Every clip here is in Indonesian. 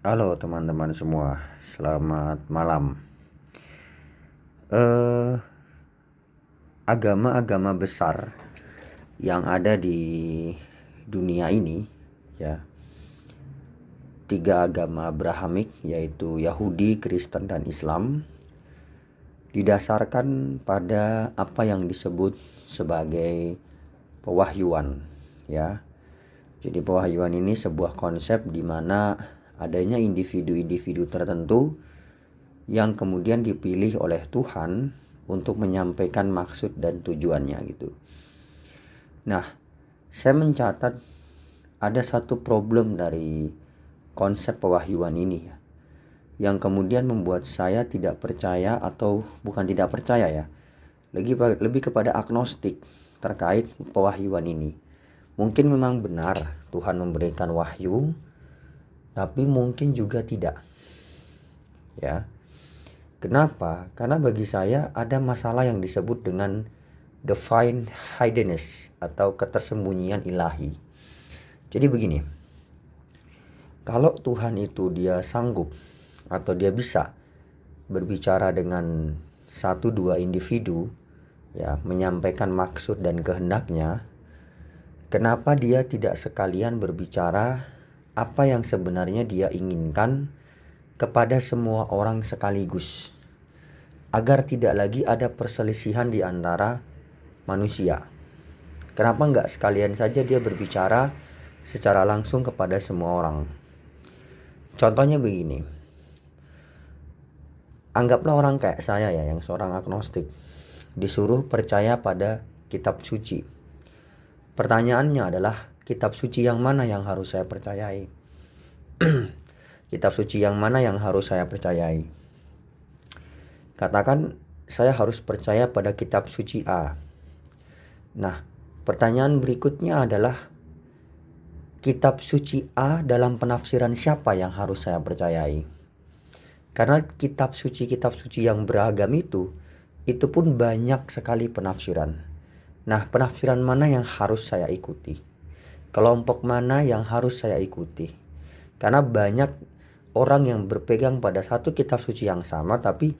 Halo teman-teman semua, selamat malam. Eh, Agama-agama besar yang ada di dunia ini, ya, tiga agama Abrahamik yaitu Yahudi, Kristen, dan Islam, didasarkan pada apa yang disebut sebagai pewahyuan, ya. Jadi pewahyuan ini sebuah konsep di mana adanya individu-individu tertentu yang kemudian dipilih oleh Tuhan untuk menyampaikan maksud dan tujuannya gitu. Nah, saya mencatat ada satu problem dari konsep pewahyuan ini ya, yang kemudian membuat saya tidak percaya, atau bukan tidak percaya ya, lebih kepada agnostik terkait pewahyuan ini. Mungkin memang benar Tuhan memberikan wahyu, tapi mungkin juga tidak. Ya. Kenapa? Karena bagi saya ada masalah yang disebut dengan divine hiddenness atau ketersembunyian ilahi. Jadi begini, kalau Tuhan itu dia sanggup atau dia bisa berbicara dengan satu dua individu, ya, menyampaikan maksud dan kehendaknya, kenapa dia tidak sekalian berbicara apa yang sebenarnya dia inginkan kepada semua orang sekaligus, agar tidak lagi ada perselisihan di antara manusia? Kenapa nggak sekalian saja dia berbicara secara langsung kepada semua orang? Contohnya begini, anggaplah orang kayak saya ya, yang seorang agnostik, disuruh percaya pada kitab suci. Pertanyaannya adalah, kitab suci yang mana yang harus saya percayai? Kitab suci yang mana yang harus saya percayai? Katakan saya harus percaya pada kitab suci A. Nah, pertanyaan berikutnya adalah, kitab suci A dalam penafsiran siapa yang harus saya percayai? Karena kitab suci yang beragam itu pun banyak sekali penafsiran. Nah, penafsiran mana yang harus saya ikuti? Kelompok mana yang harus saya ikuti? Karena banyak orang yang berpegang pada satu kitab suci yang sama, tapi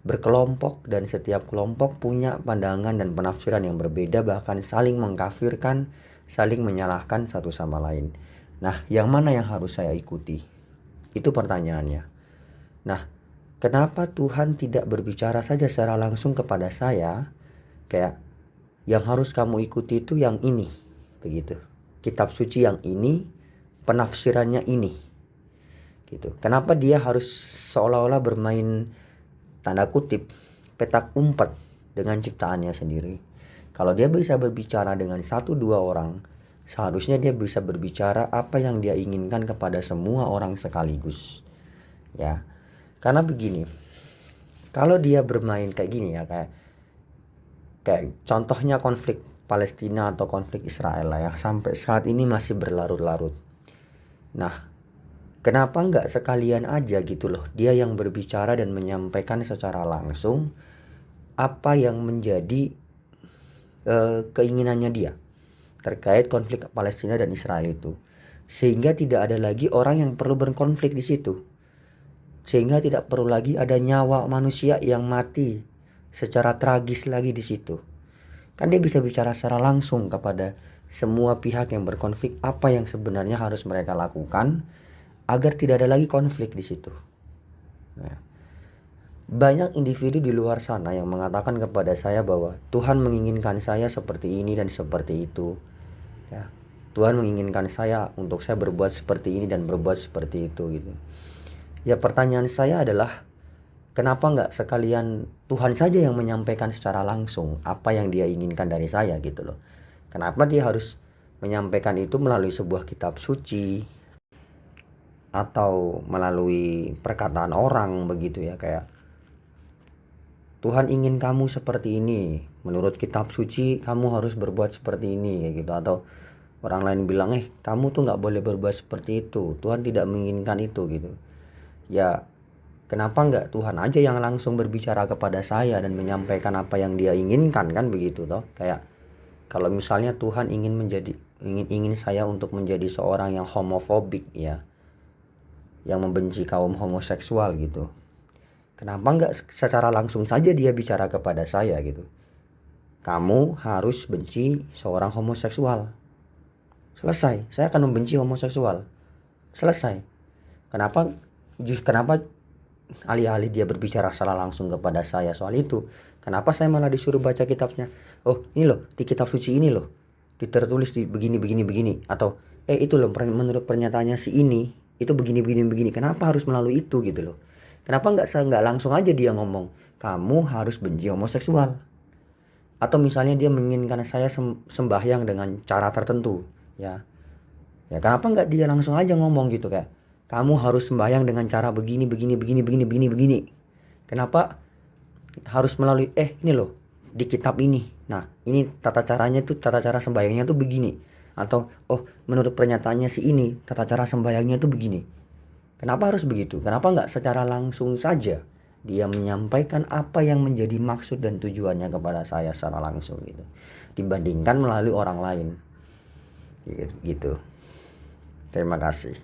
berkelompok, dan setiap kelompok punya pandangan dan penafsiran yang berbeda, bahkan saling mengkafirkan, saling menyalahkan satu sama lain. Nah, yang mana yang harus saya ikuti? Itu pertanyaannya. Nah, kenapa Tuhan tidak berbicara saja secara langsung kepada saya, kayak yang harus kamu ikuti itu yang ini, begitu. Kitab suci yang ini, penafsirannya ini, gitu. Kenapa dia harus seolah-olah bermain tanda kutip petak umpet dengan ciptaannya sendiri? Kalau dia bisa berbicara dengan satu dua orang, seharusnya dia bisa berbicara apa yang dia inginkan kepada semua orang sekaligus, ya. Karena begini, kalau dia bermain kayak gini ya, kayak contohnya konflik Palestina atau konflik Israel lah, yang sampai saat ini masih berlarut-larut. Nah, kenapa nggak sekalian aja gitu loh, dia yang berbicara dan menyampaikan secara langsung apa yang menjadi keinginannya dia terkait konflik Palestina dan Israel itu, sehingga tidak ada lagi orang yang perlu berkonflik di situ, sehingga tidak perlu lagi ada nyawa manusia yang mati secara tragis lagi di situ. Kan dia bisa bicara secara langsung kepada semua pihak yang berkonflik apa yang sebenarnya harus mereka lakukan agar tidak ada lagi konflik di situ. Nah, banyak individu di luar sana yang mengatakan kepada saya bahwa Tuhan menginginkan saya seperti ini dan seperti itu, ya. Tuhan menginginkan saya untuk saya berbuat seperti ini dan berbuat seperti itu, gitu. Ya, pertanyaan saya adalah, kenapa nggak sekalian Tuhan saja yang menyampaikan secara langsung apa yang dia inginkan dari saya, gitu loh. Kenapa dia harus menyampaikan itu melalui sebuah kitab suci atau melalui perkataan orang begitu ya, kayak Tuhan ingin kamu seperti ini, menurut kitab suci kamu harus berbuat seperti ini, kayak gitu. Atau orang lain bilang, kamu tuh nggak boleh berbuat seperti itu, Tuhan tidak menginginkan itu, gitu. Ya, kenapa nggak Tuhan aja yang langsung berbicara kepada saya dan menyampaikan apa yang dia inginkan, kan begitu toh? Kayak kalau misalnya Tuhan ingin saya untuk menjadi seorang yang homofobik, ya, yang membenci kaum homoseksual gitu. Kenapa nggak secara langsung saja dia bicara kepada saya gitu? Kamu harus benci seorang homoseksual. Selesai, saya akan membenci homoseksual. Selesai. Kenapa alih-alih dia berbicara secara langsung kepada saya soal itu, kenapa saya malah disuruh baca kitabnya? Oh, ini loh, di kitab suci ini loh, tertulis di begini begini begini, atau itu loh menurut pernyataannya si ini itu begini begini begini. Kenapa harus melalui itu gitu loh? Kenapa nggak langsung aja dia ngomong kamu harus benci homoseksual? Atau misalnya dia menginginkan saya sembahyang dengan cara tertentu, ya kenapa nggak dia langsung aja ngomong gitu, kayak kamu harus sembahyang dengan cara begini begini begini begini begini begini. Kenapa harus melalui ini loh di kitab ini, nah ini tata caranya tuh, tata cara sembahyangnya tuh begini, atau menurut pernyataannya si ini tata cara sembahyangnya tuh begini. Kenapa harus begitu? Kenapa nggak secara langsung saja dia menyampaikan apa yang menjadi maksud dan tujuannya kepada saya secara langsung gitu, dibandingkan melalui orang lain gitu. Terima kasih.